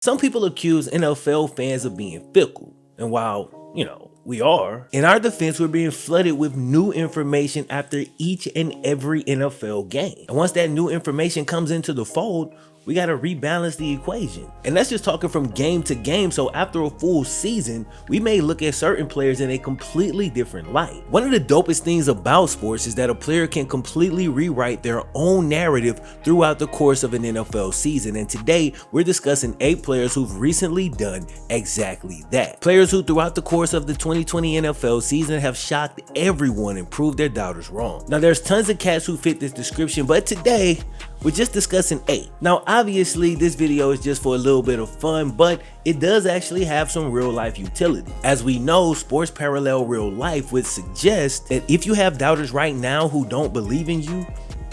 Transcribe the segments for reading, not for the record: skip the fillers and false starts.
Some people accuse NFL fans of being fickle, and while, we are, in our defense, we're being flooded with new information after each and every NFL game. And once that new information comes into the fold, we got to rebalance the equation. And that's just talking from game to game. So after a full season, we may look at certain players in a completely different light. One of the dopest things about sports is that a player can completely rewrite their own narrative throughout the course of an NFL season. And today we're discussing 8 players who've recently done exactly that. Players who throughout the course of the 2020 NFL season have shocked everyone and proved their doubters wrong. Now there's tons of cats who fit this description, but today we're just discussing 8. Now obviously this video is just for a little bit of fun, but it does actually have some real life utility. As we know, sports parallel real life, which suggests that if you have doubters right now who don't believe in you,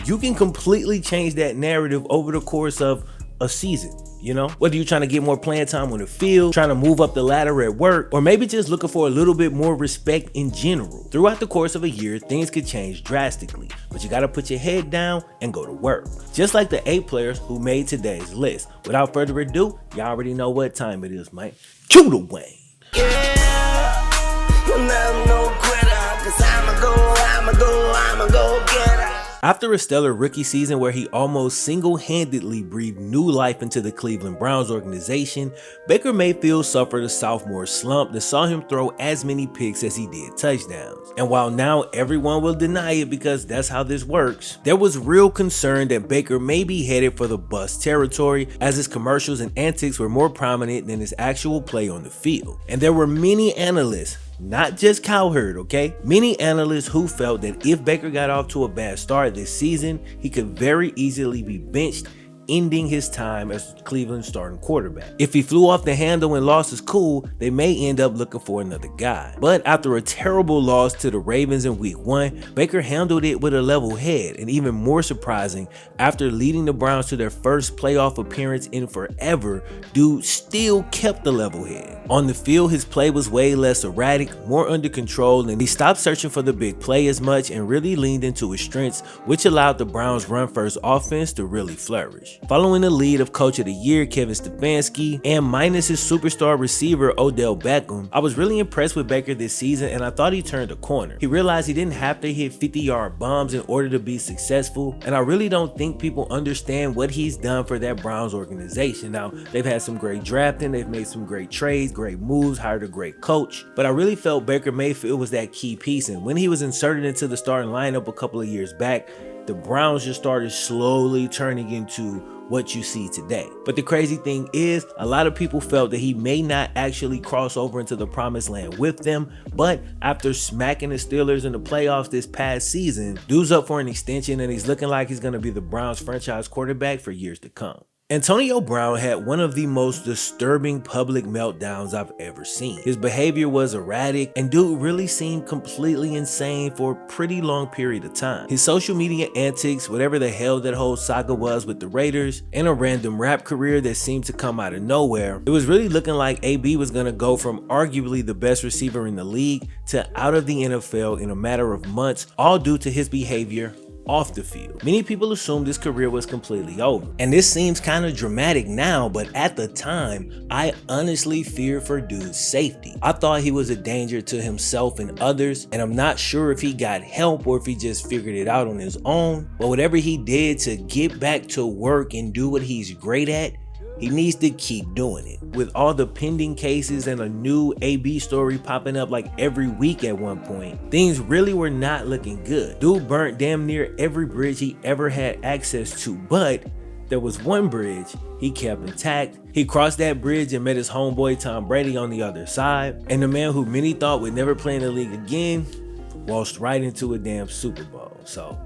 you can completely change that narrative over the course of a season. Whether you're trying to get more playing time on the field, trying to move up the ladder at work, or maybe just looking for a little bit more respect in general. Throughout the course of a year, things could change drastically, but you gotta put your head down and go to work. Just like the 8 players who made today's list. Without further ado, y'all already know what time it is, man. Cue the Wayne. After a stellar rookie season where he almost single-handedly breathed new life into the Cleveland Browns organization, Baker Mayfield suffered a sophomore slump that saw him throw as many picks as he did touchdowns. And while now everyone will deny it because that's how this works, there was real concern that Baker may be headed for the bust territory as his commercials and antics were more prominent than his actual play on the field. And there were many analysts, not just Cowherd, okay? Many analysts who felt that if Baker got off to a bad start this season, he could very easily be benched, ending his time as Cleveland's starting quarterback. If he flew off the handle and lost his cool, they may end up looking for another guy. But after a terrible loss to the Ravens in week 1, Baker handled it with a level head, and even more surprising, after leading the Browns to their first playoff appearance in forever, dude still kept the level head. On the field, his play was way less erratic, more under control, and he stopped searching for the big play as much and really leaned into his strengths, which allowed the Browns' run-first offense to really flourish. Following the lead of Coach of the Year Kevin Stefanski and minus his superstar receiver Odell Beckham, I was really impressed with Baker this season, and I thought he turned a corner. He realized he didn't have to hit 50-yard bombs in order to be successful, and I really don't think people understand what he's done for that Browns organization. Now, they've had some great drafting, they've made some great trades, great moves, hired a great coach, but I really felt Baker Mayfield was that key piece, and when he was inserted into the starting lineup a couple of years back, the Browns just started slowly turning into what you see today. But the crazy thing is, a lot of people felt that he may not actually cross over into the promised land with them, but after smacking the Steelers in the playoffs this past season, dude's up for an extension and he's looking like he's going to be the Browns franchise quarterback for years to come. Antonio Brown had one of the most disturbing public meltdowns I've ever seen. His behavior was erratic, and dude really seemed completely insane for a pretty long period of time. His social media antics, whatever the hell that whole saga was with the Raiders, and a random rap career that seemed to come out of nowhere, it was really looking like AB was gonna go from arguably the best receiver in the league to out of the NFL in a matter of months, all due to his behavior off the field. Many people assumed his career was completely over. And this seems kind of dramatic now, but at the time, I honestly feared for dude's safety. I thought he was a danger to himself and others, and I'm not sure if he got help or if he just figured it out on his own. But whatever he did to get back to work and do what he's great at, he needs to keep doing it. With all the pending cases and a new AB story popping up like every week at one point, things really were not looking good. Dude burnt damn near every bridge he ever had access to, but there was one bridge he kept intact. He crossed that bridge and met his homeboy Tom Brady on the other side, and the man who many thought would never play in the league again waltzed right into a damn Super Bowl. So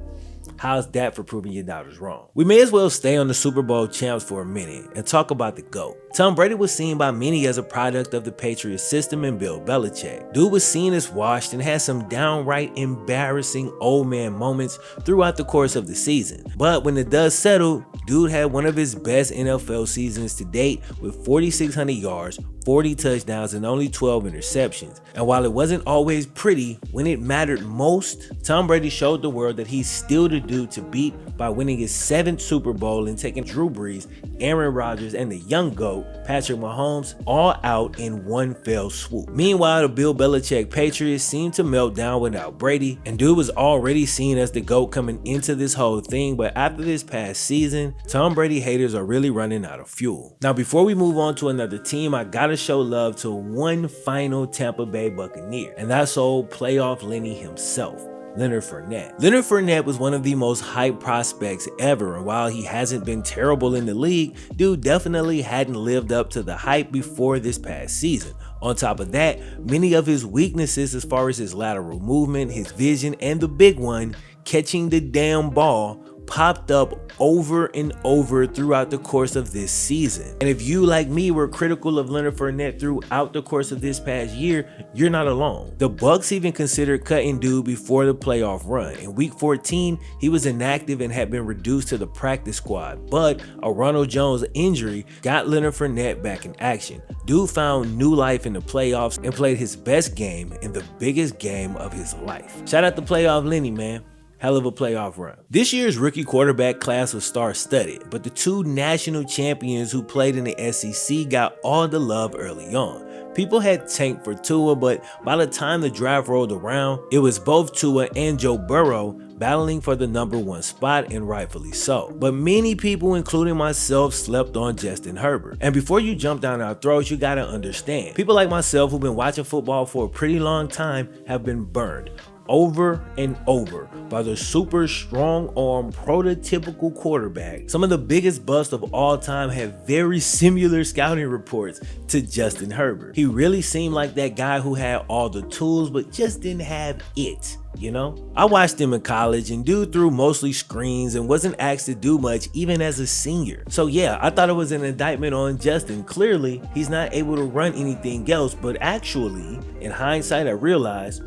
how's that for proving your doubters wrong? We may as well stay on the Super Bowl champs for a minute and talk about the GOAT. Tom Brady was seen by many as a product of the Patriots system and Bill Belichick. Dude was seen as washed and had some downright embarrassing old man moments throughout the course of the season. But when the dust settled, dude had one of his best NFL seasons to date with 4,600 yards, 40 touchdowns, and only 12 interceptions. And while it wasn't always pretty, when it mattered most, Tom Brady showed the world that he's still the dude to beat by winning his 7th Super Bowl and taking Drew Brees, Aaron Rodgers, and the young GOAT Mayfield, Patrick Mahomes, all out in one fell swoop. Meanwhile, the Bill Belichick Patriots seemed to melt down without Brady, and dude was already seen as the GOAT coming into this whole thing, but after this past season, Tom Brady haters are really running out of fuel. Now, before we move on to another team, I gotta show love to one final Tampa Bay Buccaneer, and that's old playoff Lenny himself, Leonard Fournette. Leonard Fournette was one of the most hyped prospects ever, and while he hasn't been terrible in the league, dude definitely hadn't lived up to the hype before this past season. On top of that, many of his weaknesses as far as his lateral movement, his vision, and the big one, catching the damn ball, popped up over and over throughout the course of this season. And if you, like me, were critical of Leonard Fournette throughout the course of this past year, you're not alone. The Bucs even considered cutting dude before the playoff run. In week 14, he was inactive and had been reduced to the practice squad, but a Ronald Jones injury got Leonard Fournette back in action. Dude found new life in the playoffs and played his best game in the biggest game of his life. Shout out to playoff Lenny, man. Hell of a playoff run. This year's rookie quarterback class was star-studded, but the two national champions who played in the SEC got all the love early on. People had tanked for Tua, but by the time the draft rolled around, it was both Tua and Joe Burrow battling for the #1 spot, and rightfully so. But many people, including myself, slept on Justin Herbert. And before you jump down our throats, you gotta understand, people like myself who've been watching football for a pretty long time have been burned over and over by the super strong arm prototypical quarterback. Some of the biggest busts of all time have very similar scouting reports to Justin Herbert. He really seemed like that guy who had all the tools but just didn't have it. You know, I watched him in college, and dude threw mostly screens and wasn't asked to do much even as a senior. So yeah, I thought it was an indictment on Justin. Clearly, he's not able to run anything else, but actually, in hindsight, I realized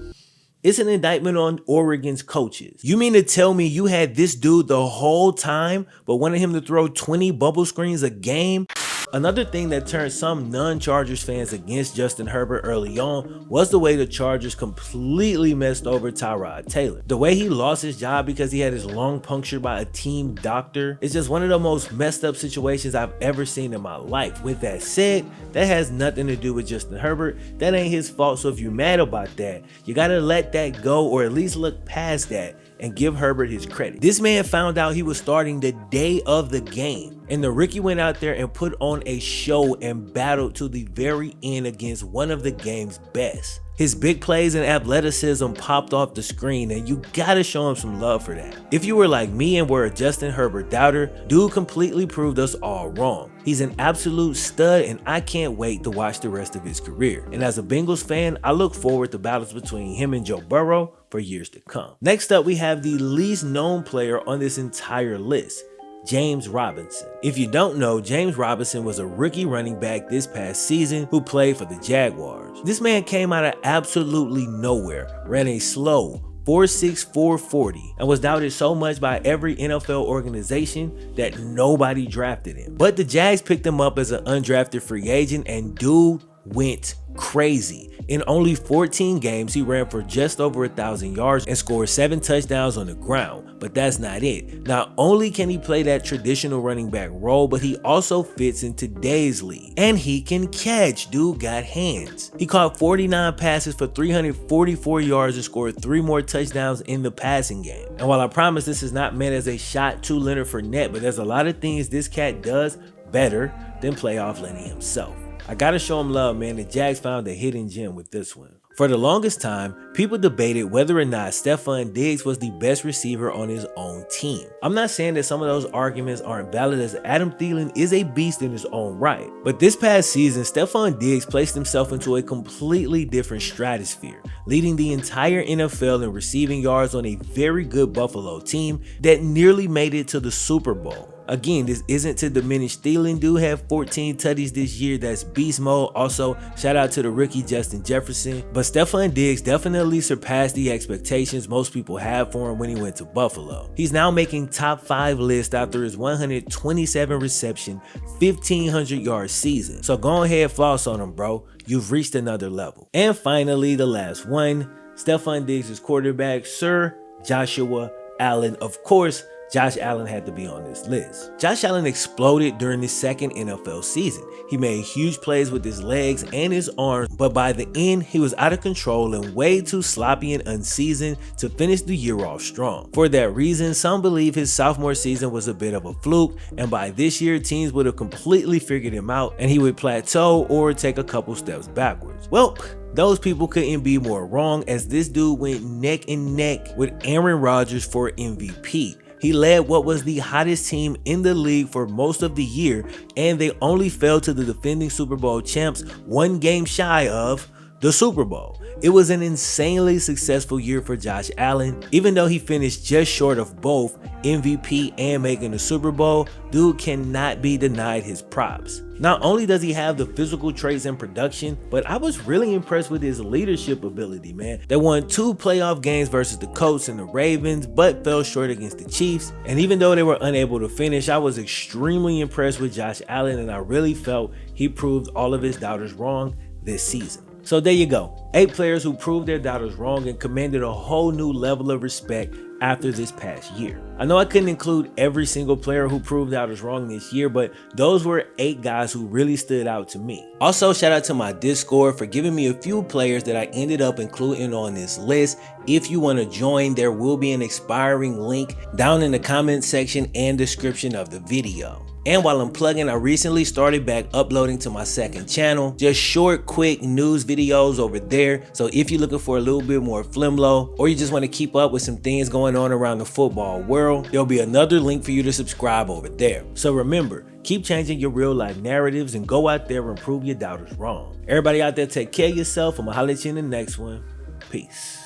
it's an indictment on Oregon's coaches. You mean to tell me you had this dude the whole time, but wanted him to throw 20 bubble screens a game? Another thing that turned some non-Chargers fans against Justin Herbert early on was the way the Chargers completely messed over Tyrod Taylor. The way he lost his job because he had his lung punctured by a team doctor is just one of the most messed up situations I've ever seen in my life. With that said, that has nothing to do with Justin Herbert. That ain't his fault, so if you're mad about that, you gotta let that go, or at least look past that and give Herbert his credit. This man found out he was starting the day of the game, and the rookie went out there and put on a show and battled to the very end against one of the game's best. His big plays and athleticism popped off the screen, and you gotta show him some love for that. If you were like me and were a Justin Herbert doubter, dude completely proved us all wrong. He's an absolute stud, and I can't wait to watch the rest of his career. And as a Bengals fan, I look forward to battles between him and Joe Burrow for years to come. Next up, we have the least known player on this entire list, James Robinson. If you don't know, James Robinson was a rookie running back this past season who played for the Jaguars. This man came out of absolutely nowhere, ran a slow 4.64 40, and was doubted so much by every NFL organization that nobody drafted him. But the Jags picked him up as an undrafted free agent, and dude went crazy. In only 14 games, he ran for just over 1,000 yards and scored 7 touchdowns on the ground. But that's not it. Not only can he play that traditional running back role, but he also fits in today's league. And he can catch. Dude got hands. He caught 49 passes for 344 yards and scored 3 more touchdowns in the passing game. And while I promise this is not meant as a shot to Leonard Fournette, but there's a lot of things this cat does better than playoff Lenny himself. I gotta show him love, man. The Jags found a hidden gem with this one. For the longest time, people debated whether or not Stefon Diggs was the best receiver on his own team. I'm not saying that some of those arguments aren't valid, as Adam Thielen is a beast in his own right. But this past season, Stefon Diggs placed himself into a completely different stratosphere, leading the entire NFL in receiving yards on a very good Buffalo team that nearly made it to the Super Bowl. Again, this isn't to diminish Thielen. Dude had 14 tutties this year. That's beast mode. Also, shout out to the rookie Justin Jefferson. But Stefon Diggs definitely surpassed the expectations most people had for him when he went to Buffalo. He's now making top 5 lists after his 127 reception, 1,500 yard season. So go ahead, floss on him, bro. You've reached another level. And finally, the last one, Stefon Diggs' quarterback, Sir Joshua Allen. Of course, Josh Allen had to be on this list. Josh Allen exploded during his second NFL season. He made huge plays with his legs and his arms, but by the end, he was out of control and way too sloppy and unseasoned to finish the year off strong. For that reason, some believe his sophomore season was a bit of a fluke, and by this year, teams would have completely figured him out and he would plateau or take a couple steps backwards. Well, those people couldn't be more wrong, as this dude went neck and neck with Aaron Rodgers for MVP. He led what was the hottest team in the league for most of the year, and they only fell to the defending Super Bowl champs, one game shy of the Super Bowl. It was an insanely successful year for Josh Allen. Even though he finished just short of both MVP and making the Super Bowl, dude cannot be denied his props. Not only does he have the physical traits and production, but I was really impressed with his leadership ability, man. They won 2 playoff games versus the Colts and the Ravens, but fell short against the Chiefs. And even though they were unable to finish, I was extremely impressed with Josh Allen, and I really felt he proved all of his doubters wrong this season. So there you go, 8 players who proved their doubters wrong and commanded a whole new level of respect after this past year. I know I couldn't include every single player who proved doubters wrong this year, but those were 8 guys who really stood out to me. Also, shout out to my Discord for giving me a few players that I ended up including on this list. If you want to join, there will be an expiring link down in the comment section and description of the video. And while I'm plugging, I recently started back uploading to my second channel, just short, quick news videos over there. So if you're looking for a little bit more FlemLo, or you just want to keep up with some things going on around the football world, there'll be another link for you to subscribe over there. So remember, keep changing your real life narratives and go out there and prove your doubters wrong. Everybody out there, take care of yourself. I'm gonna holler at you in the next one. Peace.